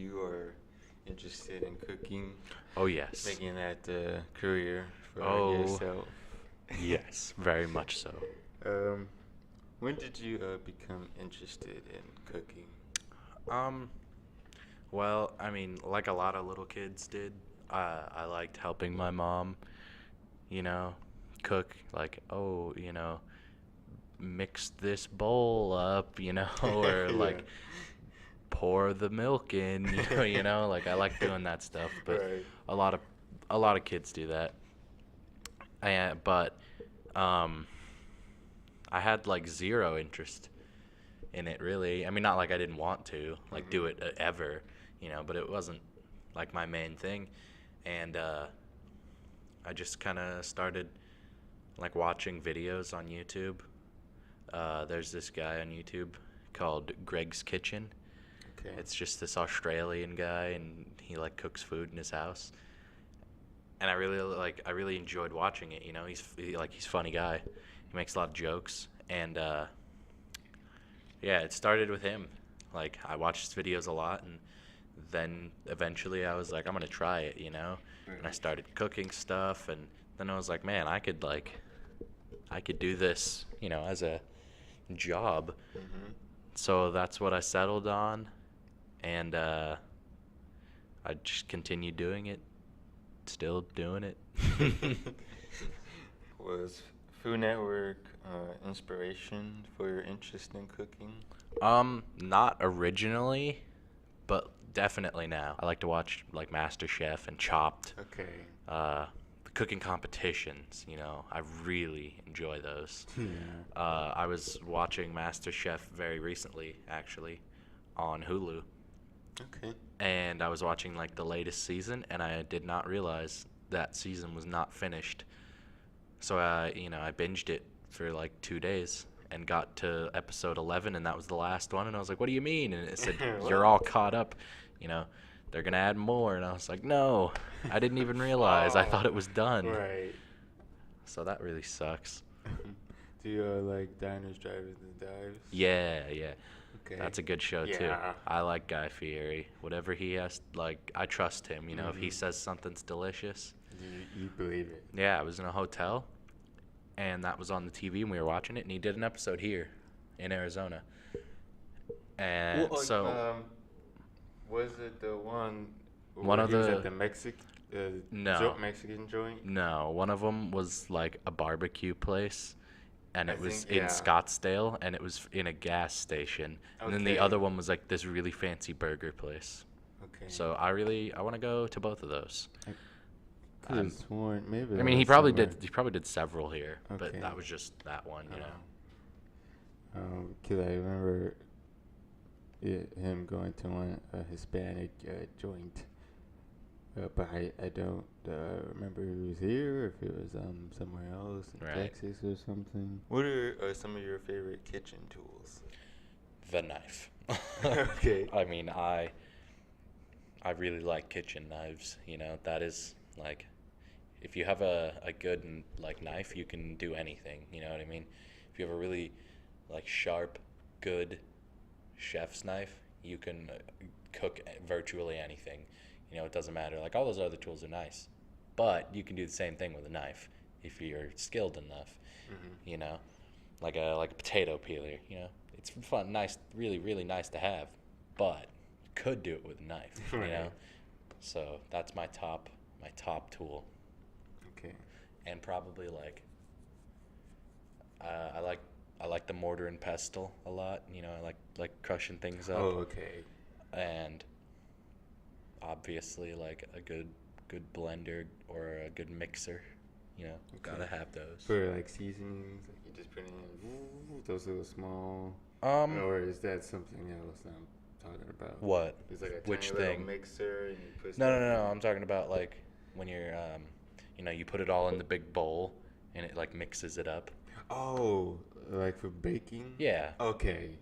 you are interested in cooking, Oh, yes. making that career for Oh, yourself. yes, very much so. um, when did you become interested in cooking? Um, well, I mean, like a lot of little kids did, I liked helping my mom, you know, cook, like, oh, mix this bowl up, or Yeah. like pour the milk in, like I like doing that stuff, but Right. a lot of a lot of kids do that. But um I had like zero interest in it really. I mean, not like I didn't want to like do Mhm. it ever, but it wasn't like my main thing. And I just kind of started like watching videos on YouTube. There's this guy on YouTube called Greg's Kitchen. Okay. It's just this Australian guy, and he like cooks food in his house. And I really enjoyed watching it. He's a funny guy. He makes a lot of jokes, and yeah, it started with him. Like I watched his videos a lot, and then eventually I was like, I'm gonna try it, And I Right. started cooking stuff, and then I was like, man, I could do this, as a job. Mhm. So that's what I settled on, and I just continued doing it, still doing it. Was Food Network inspiration for your interest in cooking? Not originally, but definitely now. I like to watch like MasterChef and Chopped, Okay. the cooking competitions. I really enjoy those. Yeah. I was watching MasterChef very recently, actually, on Hulu, Okay. and I was watching like the latest season, and I did not realize that season was not finished. So I binged it for like 2 days and got to episode 11, and that was the last one. And I was like, "What do you mean?" And it said, "You're What? all caught up. You know, they're gonna add more." And I was like, "No, I didn't even realize. I thought Oh, it was done." right. So that really sucks. Do you like Diners, Drivers, and Dives? Yeah, yeah, Okay. that's a good show too. Yeah. I like Guy Fieri. Whatever he has, like, I trust him. If he Mhm. says something's delicious. You believe it. Yeah, I was in a hotel, and that was on the TV, and we were watching it, and he did an episode here in Arizona. And Well, so was it the one one where of he was at the the no, Mexican joint? no, one of them was like a barbecue place, and I it was think, in yeah. Scottsdale, and it was in a gas station. And then the Okay. other one was like this really fancy burger place. Okay. So I want to go to both of those. I could have Um, sworn maybe I that mean, he was probably somewhere. did. He probably did several here, but Okay. that was just that one. Cause I remember him going to one Hispanic joint, but I don't remember if it was here or if it was somewhere else in Right. Texas or something. What are some of your favorite kitchen tools? The knife. Okay. I mean, I really like kitchen knives. That is like, if you have a good like knife, you can do anything. You know what I mean? If you have a really like sharp, good chef's knife, you can cook virtually anything. It doesn't matter. Like all those other tools are nice, but you can do the same thing with a knife if you're skilled enough. Mm-hmm. You know, like a potato peeler. It's fun, nice, really, really nice to have, but you could do it with a knife. Right. So that's my top tool, Okay. and probably like I like the mortar and pestle a lot. I like crushing things up, Oh, okay. and obviously like a good blender or a good mixer. Gotta Okay. have those. For like seasonings, like you just put in those little small, Um, or is that something else I'm talking about? what? It's like a Which tiny little thing? mixer, and you put No, stuff no, no, no. in. I'm talking about like when you're, you put it all in the big bowl and it like mixes it up. Oh, like for baking? Yeah, Okay.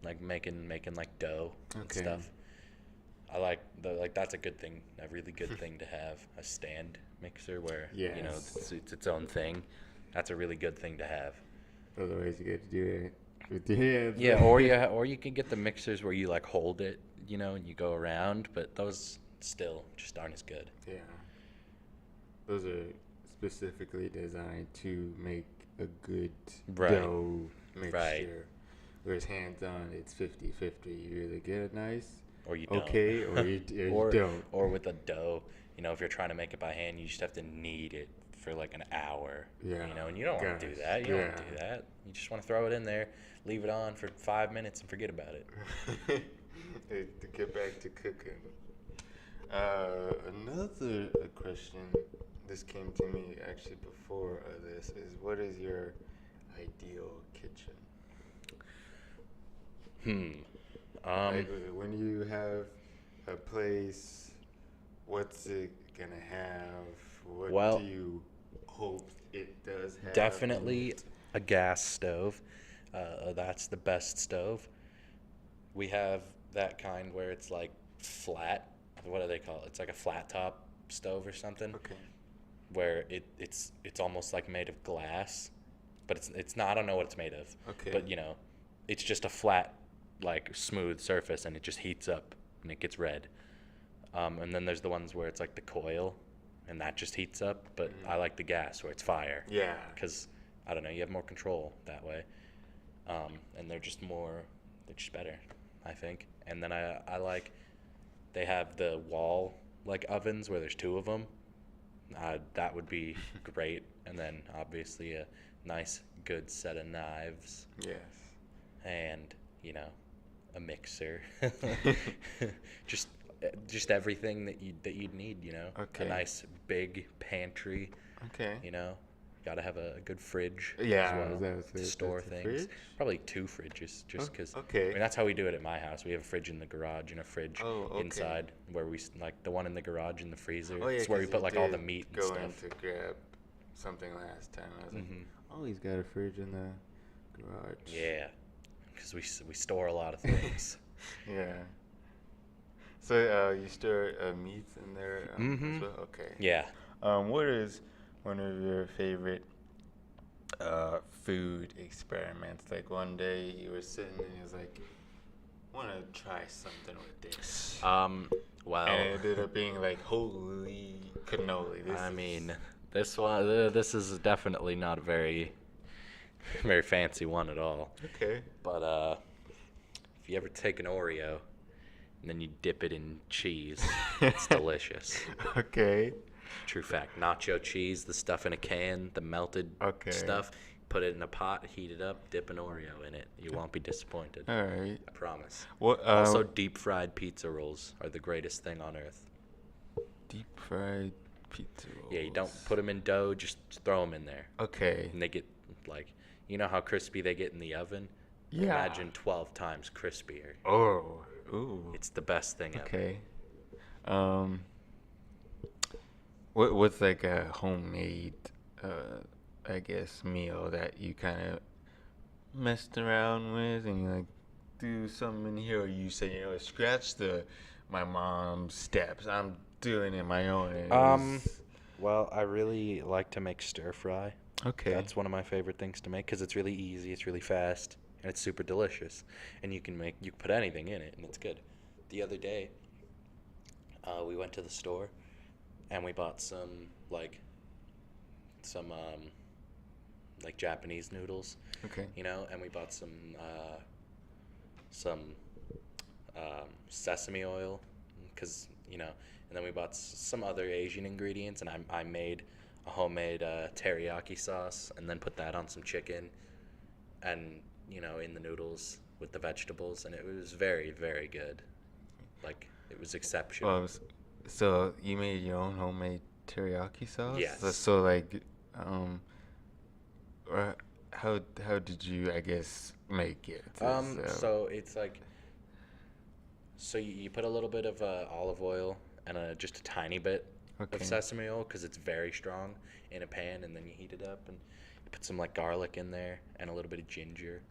like making like dough and Okay. stuff. I like that's a good thing, a really good thing to have a stand mixer where Yes. it's its own thing. That's a really good thing to have. Otherwise, you get to do it With your hands. Yeah, or you can get the mixers where you like hold it, and you go around, but those still just aren't as good. Yeah. Those are specifically designed to make a good Right. dough Right. mixture. Whereas hands on, it's 50-50. You either get it nice, Or you don't. okay, or you or don't. or with a dough, if you're trying to make it by hand, you just have to knead it for like an hour. Yeah. And you don't want to do Gosh, that. You don't want yeah. to do that. You just want to throw it in there, leave it on for 5 minutes, and forget about it. To get back to cooking. Another question, this came to me actually before this, is what is your ideal kitchen? Like when you have a place, what's it gonna have? What Well, do you hope it does have? definitely a gas stove. That's the best stove. We have that kind where it's like flat. What do they call it? It's like a flat top stove or something, Okay. where it's almost like made of glass, but it's not. I don't know what it's made of. Okay. But it's just a flat, like smooth surface, and it just heats up and it gets red. And then there's the ones where it's like the coil, and that just heats up. But I like the gas where it's fire. Yeah. Because I don't know, you have more control that way, and they're just better, I think. And then I like they have the wall like ovens where there's two of them. That would be great. And then obviously a nice good set of knives Yes. and a mixer. just everything that you'd need. Okay. A nice big pantry. Okay. Got to have a good fridge Yeah, as well that's to it. store That's a things. fridge? Probably 2 fridges, just because. Okay. I mean, that's how we do it at my house. We have a fridge in the garage and a fridge Oh, okay. inside, where we like the one in the garage in the freezer. Oh yeah, it's where we 'cause put you like all the did meat and go in stuff. to grab something last time. I was like, Mhm. oh, he's got a fridge in the garage. Yeah, because we store a lot of things. Yeah. So you store meats in there Mhm. as well? Okay. Yeah. What is one of your favorite food experiments? Like one day you were sitting and you was like, want to try something with this. Well, And it ended up being like, holy cannoli. this is definitely not a very very fancy one at all. Okay. But if you ever take an Oreo and then you dip it in cheese, it's delicious. Okay. True fact. Nacho cheese, the stuff in a can, the melted Okay. stuff. Put it in a pot, heat it up, dip an Oreo in it. You won't be disappointed. All right. I promise. What? Also, deep fried pizza rolls are the greatest thing on earth. Deep fried pizza rolls. Yeah, you don't put them in dough, just throw them in there. Okay. And they get like, how crispy they get in the oven? Yeah. Imagine 12 times crispier. Oh. Ooh. It's the best thing ever. Okay. What's like a homemade, I guess, meal that you kind of messed around with and you like do something in here, or you say, scratch my mom's steps. I'm doing it my own. And it was- Well, I really like to make stir fry. Okay. That's one of my favorite things to make because it's really easy, it's really fast, and it's super delicious. And you can put anything in it, and it's good. The other day, we went to the store, and we bought some Japanese noodles. Okay. And we bought some sesame oil, because and then we bought some other Asian ingredients, and I made a homemade teriyaki sauce, and then put that on some chicken, and in the noodles with the vegetables, and it was very, very good. Like, it was exceptional. Well, so you made your own homemade teriyaki sauce? Yes. So like, or how did you, I guess, make it? So it's like, so you put a little bit of olive oil and just a tiny bit Okay. of sesame oil, because it's very strong, in a pan, and then you heat it up, and you put some like garlic in there and a little bit of ginger,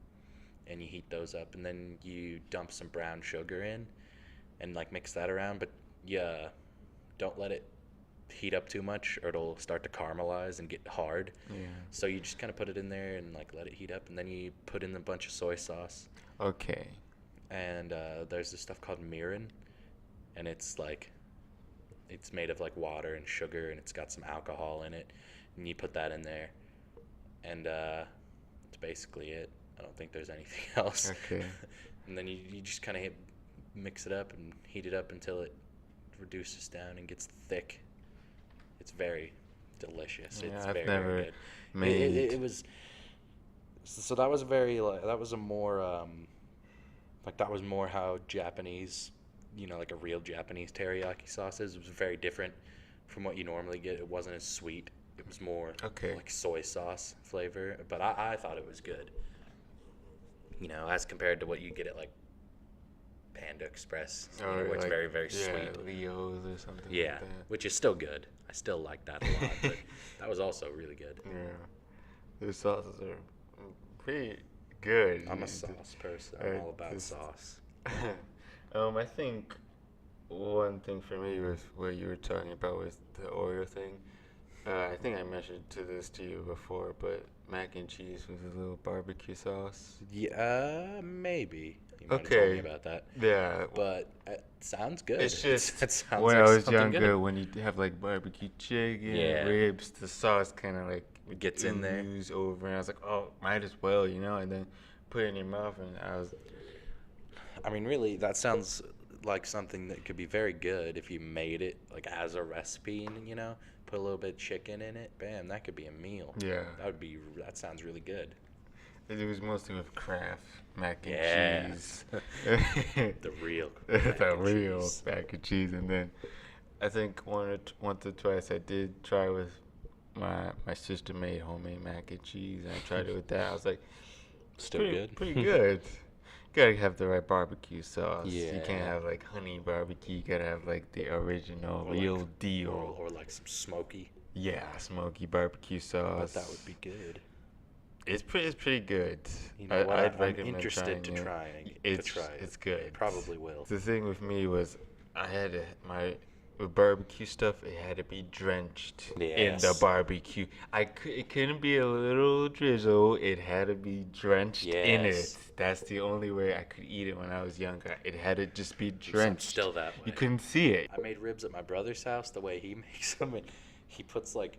and you heat those up, and then you dump some brown sugar in and like mix that around, but yeah, don't let it heat up too much or it'll start to caramelize and get hard. Yeah. So you just kind of put it in there and like let it heat up, and then you put in a bunch of soy sauce. Okay. And there's this stuff called mirin, and it's made of like water and sugar, and it's got some alcohol in it, and you put that in there, and that's basically it. I don't think there's anything else. Okay. And then you just kind of mix it up and heat it up until it reduces down and gets thick. It's very delicious. Yeah, It's I've very, never very good. made. It was so that was very that was a more that was more how Japanese, like a real Japanese teriyaki sauce is. It was very different from what you normally get. It wasn't as sweet. It was more Okay. like soy sauce flavor, but I thought it was good. As compared to what you get at like Panda Express, Or where it's like, very, very yeah, sweet. Leo's or something Yeah, like that. which is still good. I still like that a lot, but that was also really good. Yeah. The sauces are pretty good. I'm a sauce person. I'm all about sauce. I think one thing for me was what you were talking about with the Oreo thing. I think I mentioned to you before, but mac and cheese with a little barbecue sauce. Yeah, maybe. You might have Okay. told me about that. Yeah. But it sounds good. It's just It sounds when like I was something younger, good. when you have like barbecue chicken, Yeah. ribs, the sauce kind of like It gets in there. ooze over, and I was like, oh, might as well, and then put it in your mouth, and I was, I mean, really, that sounds like something that could be very good if you made it like as a recipe, and put a little bit of chicken in it. Bam, that could be a meal. yeah. That sounds really good. It was mostly with Kraft mac and Yeah. cheese. The real mac The and real cheese. mac and cheese, and then I think once or twice I did try with my sister made homemade mac and cheese, and I tried it with that. I was like, Still pretty, good. pretty good. Gotta have the right barbecue sauce. You Yeah. can't have like honey barbecue. You gotta have like the original, Or real like- deal. Or like some smoky. Yeah, smoky barbecue sauce. But that would be good. It's pretty good. You know what? I'd I'm recommend interested to trying it. try to try it. It's good. Probably will. The thing with me was I had with barbecue stuff. It had to be drenched in the Yes. barbecue. It couldn't be a little drizzle. It had to be drenched in it. Yes. That's the only way I could eat it when I was younger. It had to just be I'm drenched. still that way. You couldn't see it. I made ribs at my brother's house the way he makes them, and he puts like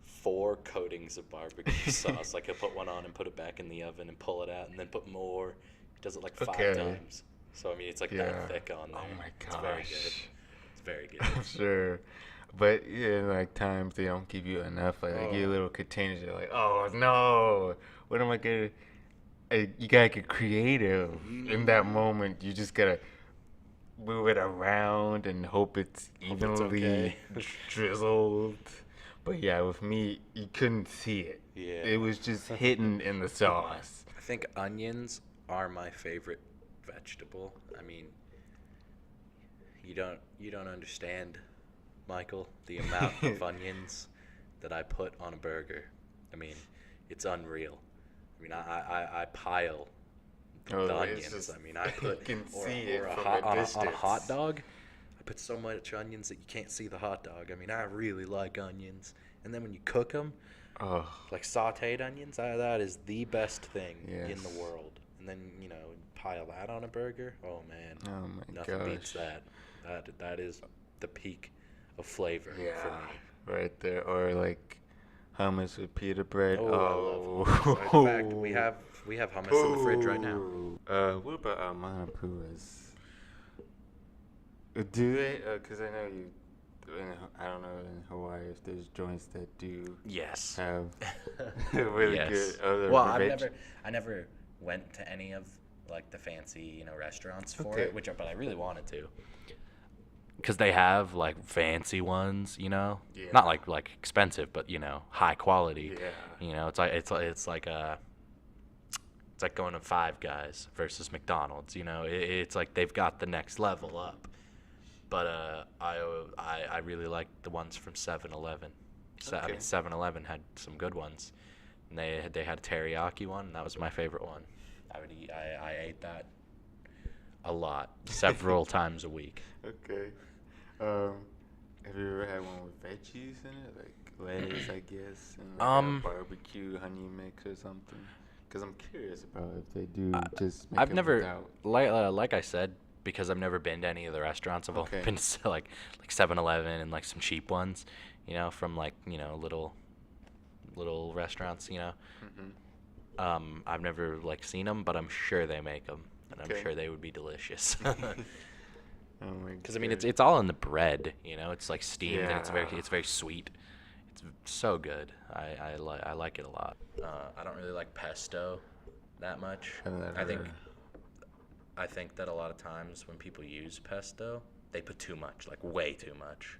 4 coatings of barbecue sauce. Like he'll put one on and put it back in the oven and pull it out, and then put more. He does it like 5 Okay. times. So I mean, it's like Yeah. that thick on there. Oh my It's very good. gosh. It's very good. I'm sure. But yeah, like times they don't give you enough. Like they give you Oh. little containers. You're like, oh no, what am I gonna? You gotta get creative in that moment. You just gotta move it around and hope it's Hope it's evenly okay. drizzled. But yeah, with me, you couldn't see it. Yeah. It was just hidden in the sauce. I think onions are my favorite vegetable. I mean, you don't understand, Michael, the amount of onions that I put on a burger. I mean, it's unreal. I mean, I pile Oh, the it's onions. just- I mean, I put you can or, see or it a from hot, a on a distance. hot dog. I put so much onions that you can't see the hot dog. I mean, I really like onions. And then when you cook them, Oh, like sautéed onions, that is the best thing in Yes. the world. And then pile that on a burger. Oh man, oh my nothing beats gosh. that. That is the peak of flavor for Yeah, me. right there. Or like hummus with pita bread. Oh, Oh, I love hummus. In fact, we have hummus in the fridge right now. What about Manapuas? Do they? Because I know you. I don't know in Hawaii if there's joints that do Yes. have really Yes. good other. Well, veg- I never went to any of like the fancy restaurants for Okay. it, but I really wanted to. Because they have like fancy ones, Yeah. not like expensive, but high quality. Yeah. It's like going to Five Guys versus McDonald's. It's like they've got the next level up. But I really like the ones from 7-Eleven. I Okay. mean, 7-Eleven had some good ones. And they had a teriyaki one, and that was my favorite one. I ate that a lot, several times a week. Okay. Have you ever had one with veggies in it, like lettuce, I guess, and like a Um, barbecue honey mix or something? Because I'm curious about if they do I, just make I've them never without. like I said, because I've never been to any of the restaurants. I've only Okay. been to like 7-Eleven and like some cheap ones, from like little restaurants. Mhm. I've never like seen them, but I'm sure they make them, and I'm Okay. sure they would be delicious. Oh my Because I mean, god. it's all in the bread. It's like steamed and Yeah. it's very sweet. It's so good. I like it a lot. I don't really like pesto that much. I've I think never. I think that a lot of times when people use pesto, they put too much, like way too much.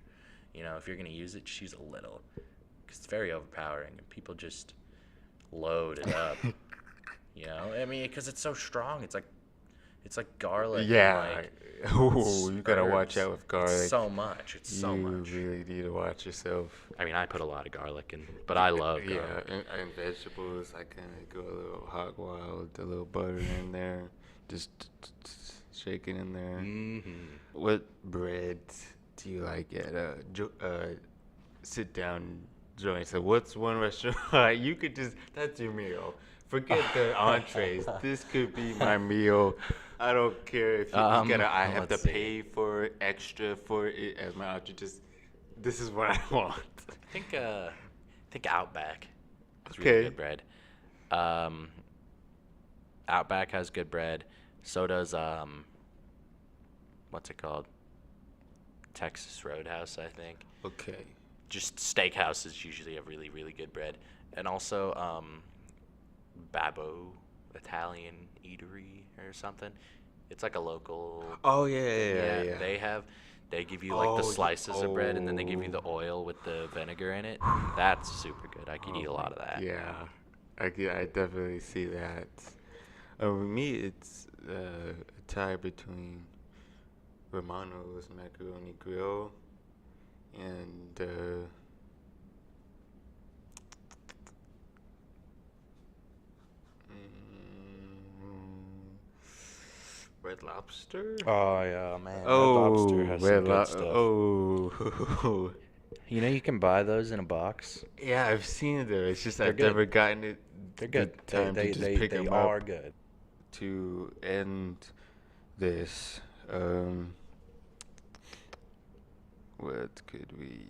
If you're gonna use it, just use a little, because it's very overpowering and people just load it up. I mean, because it's so strong. It's like garlic and Yeah. like Oh, you gotta watch herbs. out with It's garlic. so much. It's so You much. really need to watch yourself. I mean, I put a lot of garlic in, but I love Yeah, garlic. and vegetables, I kind of go a little hog wild, a little butter in there, just shaking in there. What bread do you like at sit down joint? So what's one restaurant you could just that's your meal. Forget the entrees. This could be my meal. I don't care if you gotta. I have to Let's see. pay for extra for it as my entree. Just this is what I want. I think Outback has really Okay. good bread. Um, Outback has good bread. So does what's it called? Texas Roadhouse, I think. Okay. Just steakhouses usually have really really good bread, and also Babbo Italian Eatery or something. It's like a local Oh yeah, thing. yeah, yeah. They give you like the Oh, slices of bread, and then they give you oh. the oil with the vinegar in it. That's super good. I could eat a lot of that. Yeah, I definitely see that. With me, it's a tie between Romano's Macaroni Grill and Red Lobster. Oh yeah, man. Oh, oh, You can buy those in a box. yeah, I've seen it there. It's just They're I've good. never gotten it. They're the good. time to just pick They 'em are up. good. To end this, what could we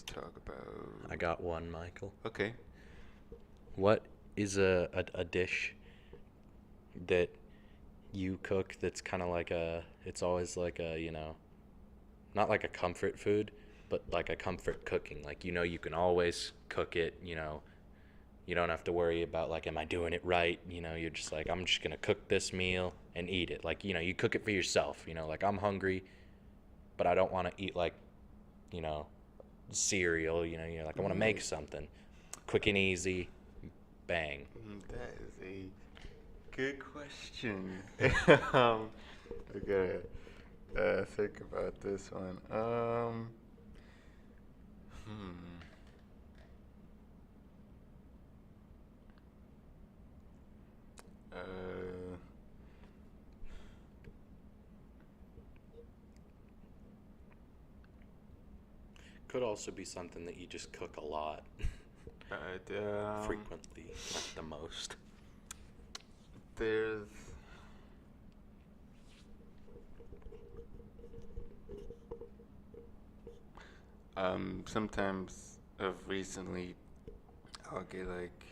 talk about? I got one, Michael. Okay. What is a dish that you cook that's kind of like it's always like not like a comfort food, but like a comfort cooking. Like, you can always cook it, you don't have to worry about like, am I doing it right? You're just like, I'm just going to cook this meal and eat it. Like, you cook it for yourself, like I'm hungry, but I don't want to eat like, cereal, you're like, I want to make something quick and easy, bang. That is a good question. I gotta think about this one. Uh, Could also be something that you just cook a lot, frequently, like the most. there's sometimes of recently I'll get like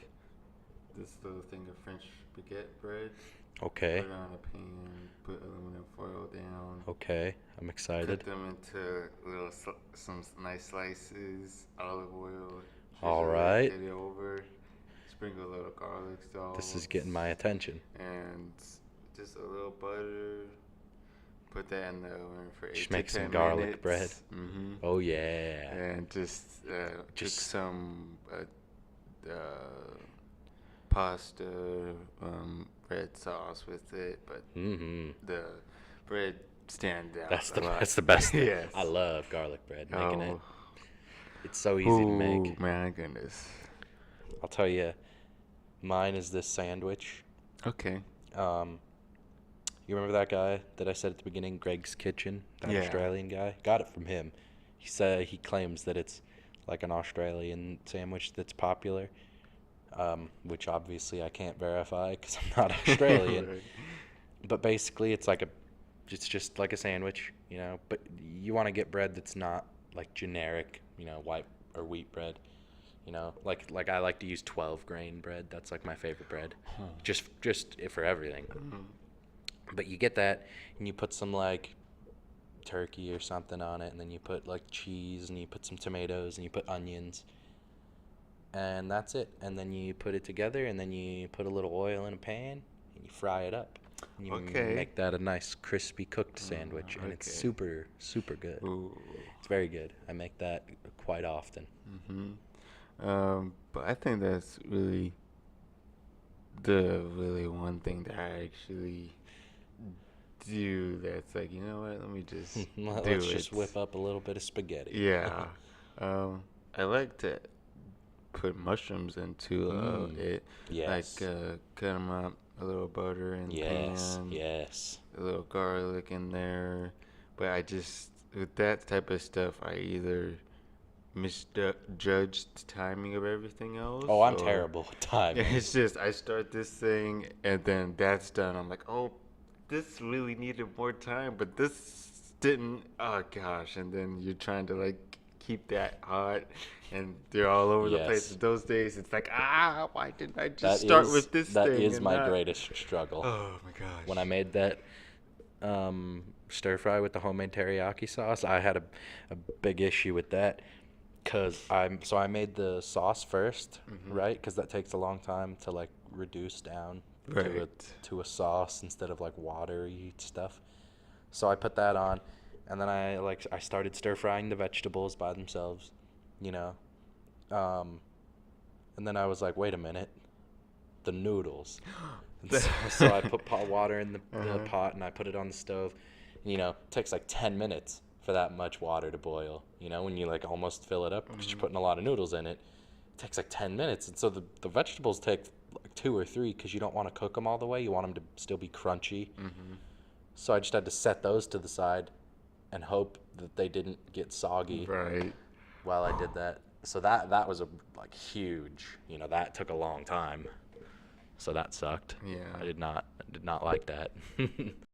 this little thing of French baguette bread. Okay. Put it on a pan, put aluminum foil down. Okay, I'm excited. Cut them into some nice slices, olive oil. All drizzle right. Get it over. Sprinkle a little garlic salt. This is getting my attention. And just a little butter. Put that in the oven for 8 Just to make 10 some garlic minutes. bread. Mm-hmm. Oh yeah. And just cook Just- some pasta, red sauce with it, but the bread stand out. That's a lot. that's the best thing. Yes. I love garlic bread. Making it. Oh, It's so easy to make. my goodness. I'll tell you, mine is this sandwich. Okay. You remember that guy that I said at the beginning, Greg's Kitchen, that Yeah. Australian guy? Got it from him. he claims that it's like an Australian sandwich that's popular, which obviously I can't verify because I'm not Australian. Right. But basically, it's just like a sandwich, But you want to get bread that's not like generic, white or wheat bread. Like I like to use 12 grain bread. That's like my favorite bread, Huh. just for everything. Mm. But you get that, and you put some like turkey or something on it, and then you put like cheese, and you put some tomatoes, and you put onions, and that's it. And then you put it together, and then you put a little oil in a pan, and you fry it up. And you Okay. make that a nice crispy cooked sandwich, and it's Okay. super super good. Ooh. It's very good. I make that quite often. But I think that's really the really one thing that I actually do. That's like, you know what? Let me just do Let's it. just whip up a little bit of spaghetti. Yeah. I like to put mushrooms into it. Yes. Like cut them up, a little butter in the Yes. pan, Yes. a little garlic in there. But I just with that type of stuff, I either misjudge the timing of everything else. Oh, I'm or terrible with timing. It's just I start this thing and then that's done. I'm like, oh, this really needed more time, but this didn't. Oh gosh! And then you're trying to like keep that hot, and they're all over the place. Yes. Those days, it's like, why didn't I That just start is with this that thing? is and my not... greatest struggle. Oh my gosh! When I made that stir fry with the homemade teriyaki sauce, I had a big issue with that because I made the sauce 1st, right? Because that takes a long time to like reduce down Right. to a sauce instead of like watery stuff. So I put that on, and then I started stir frying the vegetables by themselves, you know. Um, and then I was like, wait a minute, the noodles. And so I put water in the Uh-huh. pot, and I put it on the stove. And, it takes like 10 minutes for that much water to boil. When you like almost fill it up because you're putting a lot of noodles in it. It takes like 10 minutes, and so the vegetables take like 2 or 3 because you don't want to cook them all the way. You want them to still be crunchy. So I just had to set those to the side and hope that they didn't get soggy Right. while I did that. So that was a like huge. That took a long time. So that sucked. Yeah. I did not like that.